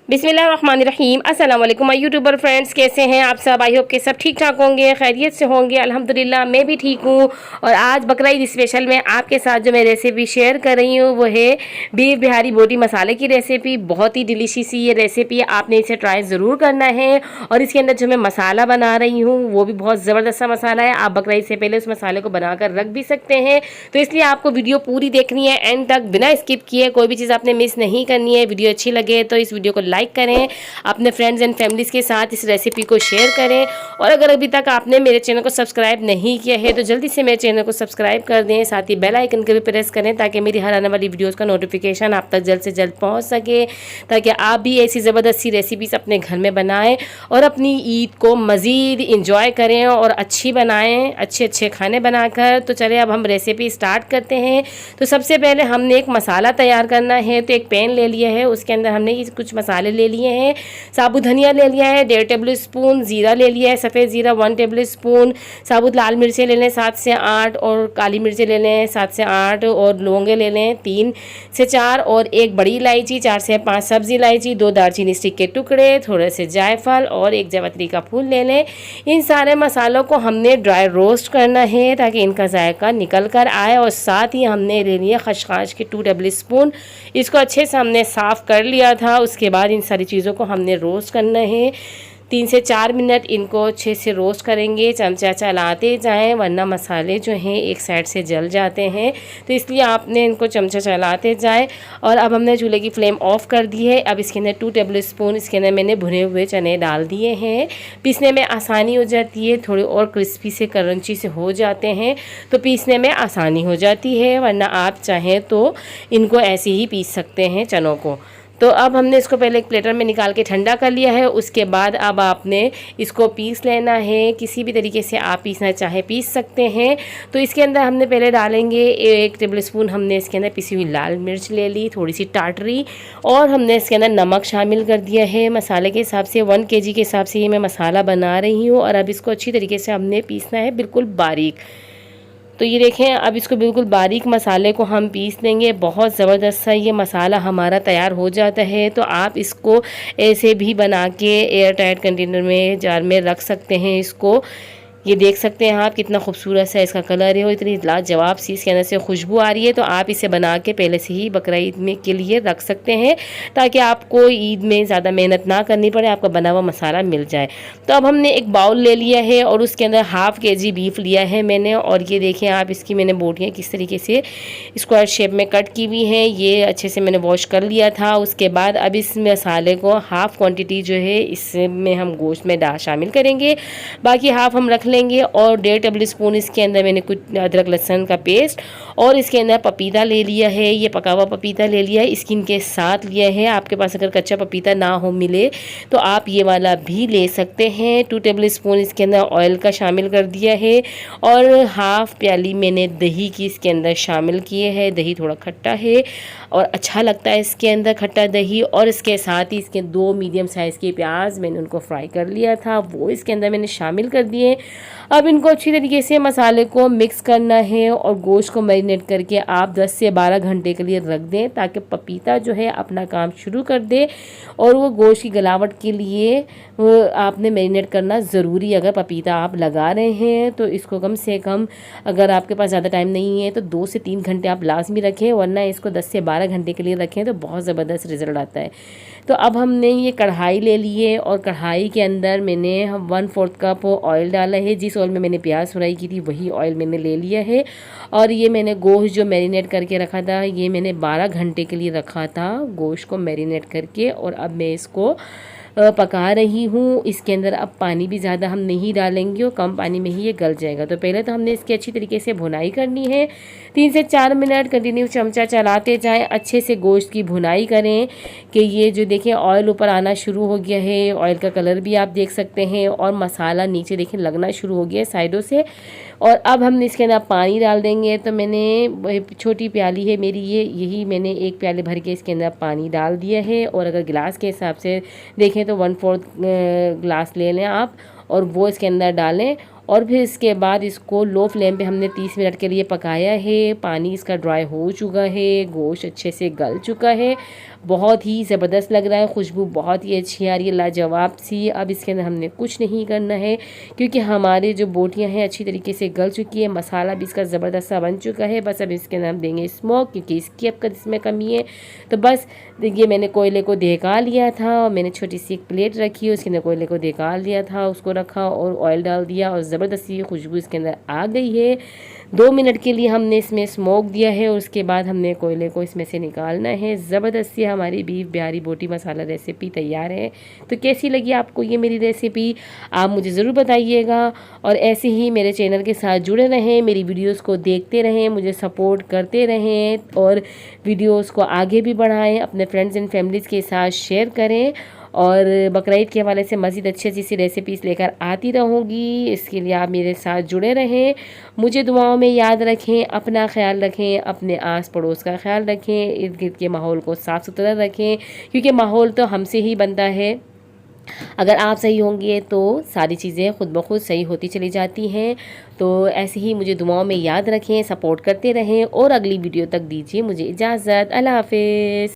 बिस्मिल्लाहिर्रहमानिर्रहीम। अस्सलाम वालेकुम माय यूट्यूबर फ्रेंड्स, कैसे हैं आप सब? आई होप के सब ठीक ठाक होंगे, खैरियत से होंगे। अल्हम्दुलिल्लाह मैं भी ठीक हूँ। और आज बकरा ईद स्पेशल में आपके साथ जो मैं रेसिपी शेयर कर रही हूँ वो है बीफ बिहारी बोटी मसाले की रेसिपी। बहुत ही डिलीशियस ये रेसिपी, आपने इसे ट्राई ज़रूर करना है। और इसके अंदर जो मैं मसाला बना रही हूँ वो भी बहुत ज़बरदस्त सा मसाला है। आप बकरा ईद से पहले उस मसाले को बनाकर रख भी सकते हैं। तो इसलिए आपको वीडियो पूरी देखनी है, एंड तक बिना स्किप किए। कोई भी चीज़ आपने मिस नहीं करनी है। वीडियो अच्छी लगे तो इस वीडियो को लाइक करें, अपने फ्रेंड्स एंड फैमिलीज़ के साथ इस रेसिपी को शेयर करें। और अगर अभी तक आपने मेरे चैनल को सब्सक्राइब नहीं किया है तो जल्दी से मेरे चैनल को सब्सक्राइब कर दें, साथ ही बेल आइकन को भी प्रेस करें ताकि मेरी हर आने वाली वीडियोस का नोटिफिकेशन आप तक जल्द से जल्द पहुंच सके, ताकि आप भी ऐसी ज़बरदस्त सी रेसिपीज़ अपने घर में बनाएं और अपनी ईद को मज़ीद इंजॉय करें और अच्छी बनाएं, अच्छे अच्छे खाने बनाकर। तो चले अब हम रेसिपी स्टार्ट करते हैं। तो सबसे पहले हमने एक मसाला तैयार करना है। तो एक पैन ले लिया है, उसके अंदर हमने कुछ मसाले ले लिए हैं। साबुत धनिया ले लिया है 1.5 टेबल स्पून, ज़ीरा ले लिया है सफ़ेद ज़ीरा 1 टेबल स्पून, साबुत लाल मिर्चें ले लें 7 से 8, और काली मिर्चें ले लें 7 से 8, और लौंगे ले लें 3 से 4, और एक बड़ी इलायची 4 से 5 सब्ज़ी इलायची, 2 दालचीनी स्टिक के टुकड़े, थोड़े से जायफल और एक जावित्री का फूल ले लें। इन सारे मसालों को हमने ड्राई रोस्ट करना है ताकि इनका जायका निकल कर आए। और साथ ही हमने ले लिए खसखस के 2 टेबल स्पून, इसको अच्छे से हमने साफ़ कर लिया था। उसके बाद इन सारी चीज़ों को हमने रोस्ट करना है। 3 से 4 मिनट इनको अच्छे से रोस्ट करेंगे, चमचा चलाते जाएं वरना मसाले जो हैं एक साइड से जल जाते हैं। तो इसलिए आपने इनको चमचा चलाते जाएं। और अब हमने चूल्हे की फ्लेम ऑफ कर दी है। अब इसके अंदर 2 टेबल स्पून इसके अंदर मैंने भुने हुए चने डाल दिए हैं। पीसने में आसानी हो जाती है, थोड़े और क्रिस्पी से क्रंची से हो जाते हैं तो पीसने में आसानी हो जाती है, वरना आप चाहें तो इनको ऐसे ही पीस सकते हैं चनों को। तो अब हमने इसको पहले एक प्लेटर में निकाल के ठंडा कर लिया है। उसके बाद अब आपने इसको पीस लेना है। किसी भी तरीके से आप पीसना चाहे पीस सकते हैं। तो इसके अंदर हमने पहले डालेंगे 1 टेबल स्पून, हमने इसके अंदर पिसी हुई लाल मिर्च ले ली, थोड़ी सी टाटरी, और हमने इसके अंदर नमक शामिल कर दिया है मसाले के हिसाब से। 1 kg के हिसाब से ये मैं मसाला बना रही हूँ। और अब इसको अच्छी तरीके से हमने पीसना है, बिल्कुल बारीक। तो ये देखें, अब इसको बिल्कुल बारीक मसाले को हम पीस लेंगे। बहुत ज़बरदस्त सा ये मसाला हमारा तैयार हो जाता है। तो आप इसको ऐसे भी बना के एयर टाइट कंटेनर में, जार में रख सकते हैं। इसको ये देख सकते हैं आप कितना खूबसूरत सा इसका कलर है और इतनी लाजवाब सी इसके अंदर से खुशबू आ रही है। तो आप इसे बना के पहले से ही बकरा ईद में के लिए रख सकते हैं ताकि आपको ईद में ज़्यादा मेहनत ना करनी पड़े, आपका बना हुआ मसाला मिल जाए। तो अब हमने एक बाउल ले लिया है और उसके अंदर ½ kg बीफ लिया है मैंने। और ये देखें आप, इसकी मैंने बोटियाँ किस तरीके से स्क्वायर शेप में कट की हुई हैं। ये अच्छे से मैंने वॉश कर लिया था। उसके बाद अब इस मसाले को हाफ़ क्वांटिटी जो है इसमें हम गोश्त में शामिल करेंगे, बाकी हाफ़ हम रख लेंगे। और 1.5 टेबल स्पून इसके अंदर मैंने कुछ अदरक लहसुन का पेस्ट, और इसके अंदर पपीता ले लिया है। ये पका हुआ पपीता ले लिया है, स्किन के साथ लिया है। आपके पास अगर कच्चा पपीता ना हो मिले तो आप ये वाला भी ले सकते हैं। 2 टेबल स्पून इसके अंदर ऑयल का शामिल कर दिया है। और ½ प्याली मैंने दही की इसके अंदर शामिल किए है। दही थोड़ा खट्टा है और अच्छा लगता है इसके अंदर खट्टा दही। और इसके साथ ही इसके 2 मीडियम साइज़ के प्याज मैंने उनको फ्राई कर लिया था, वो इसके अंदर मैंने शामिल कर दिए। अब इनको अच्छी तरीके से मसाले को मिक्स करना है और गोश्त को मैरिनेट करके आप 10 से 12 घंटे के लिए रख दें ताकि पपीता जो है अपना काम शुरू कर दे। और वो गोश्त की गलावट के लिए आपने मैरिनेट करना ज़रूरी। अगर पपीता आप लगा रहे हैं तो इसको कम से कम, अगर आपके पास ज़्यादा टाइम नहीं है तो 2 से 3 घंटे आप लाजमी रखें, वरना इसको 10 से 12 घंटे के लिए रखें तो बहुत ज़बरदस्त रिज़ल्ट आता है। तो अब हमने ये कढ़ाई ले ली है और कढ़ाई के अंदर मैंने 1/4 कप ऑयल डाला है। जिस ऑयल में मैंने प्याज फ्राई की थी वही ऑयल मैंने ले लिया है। और ये मैंने गोश्त जो मैरिनेट करके रखा था, ये मैंने 12 घंटे के लिए रखा था गोश्त को मैरिनेट करके। और अब मैं इसको पका रही हूँ। इसके अंदर अब पानी भी ज़्यादा हम नहीं डालेंगे और कम पानी में ही ये गल जाएगा। तो पहले तो हमने इसकी अच्छी तरीके से भुनाई करनी है। 3 से 4 मिनट कंटिन्यू चमचा चलाते जाएं, अच्छे से गोश्त की भुनाई करें कि ये जो देखें ऑयल ऊपर आना शुरू हो गया है। ऑयल का कलर भी आप देख सकते हैं और मसाला नीचे देखें लगना शुरू हो गया है साइडों से। और अब हम इसके अंदर पानी डाल देंगे। तो मैंने छोटी प्याली है मेरी, यही मैंने 1 प्याले भर के इसके अंदर पानी डाल दिया है। और अगर गिलास के हिसाब से देखें तो 1/4 ग्लास ले लें आप और वो इसके अंदर डालें। और फिर इसके बाद इसको लो फ्लेम पे हमने 30 मिनट के लिए पकाया है। पानी इसका ड्राई हो चुका है, गोश्त अच्छे से गल चुका है। बहुत ही ज़बरदस्त लग रहा है, खुशबू बहुत ही अच्छी आ रही है, लाजवाब सी। अब इसके अंदर हमने कुछ नहीं करना है क्योंकि हमारे जो बोटियां हैं अच्छी तरीके से गल चुकी है, मसाला भी इसका ज़बरदस्त सा बन चुका है। बस अब इसके अंदर हम देंगे स्मोक क्योंकि इसकी अब इसमें कमी है। तो बस देखिए मैंने कोयले को दहका लिया था और मैंने छोटी सी एक प्लेट रखी, उसके अंदर कोयले को दहका लिया था, उसको रखा और ऑयल डाल दिया और ज़बरदस्त सी खुशबू इसके अंदर आ गई है। 2 मिनट के लिए हमने इसमें स्मोक दिया है और उसके बाद हमने कोयले को इसमें से निकालना है। ज़बरदस्त सी हमारी बीफ बिहारी बोटी मसाला रेसिपी तैयार है। तो कैसी लगी आपको ये मेरी रेसिपी, आप मुझे ज़रूर बताइएगा। और ऐसे ही मेरे चैनल के साथ जुड़े रहें, मेरी वीडियोस को देखते रहें, मुझे सपोर्ट करते रहें और वीडियोस को आगे भी बढ़ाएं, अपने फ्रेंड्स एंड फैमिलीज़ के साथ शेयर करें। और बकरीद के हवाले से मज़ीद अच्छी अच्छी सी रेसिपीज़ लेकर आती रहूँगी। इसके लिए आप मेरे साथ जुड़े रहें, मुझे दुआओं में याद रखें, अपना ख्याल रखें, अपने आस पड़ोस का ख्याल रखें, इर्द गिर्द के माहौल को साफ़ सुथरा रखें क्योंकि माहौल तो हमसे ही बनता है। अगर आप सही होंगे तो सारी चीज़ें खुद ब खुद सही होती चली जाती हैं। तो ऐसे ही मुझे दुआओं में याद रखें, सपोर्ट करते रहें और अगली वीडियो तक दीजिए मुझे इजाज़त। अल्लाह हाफ़िज़।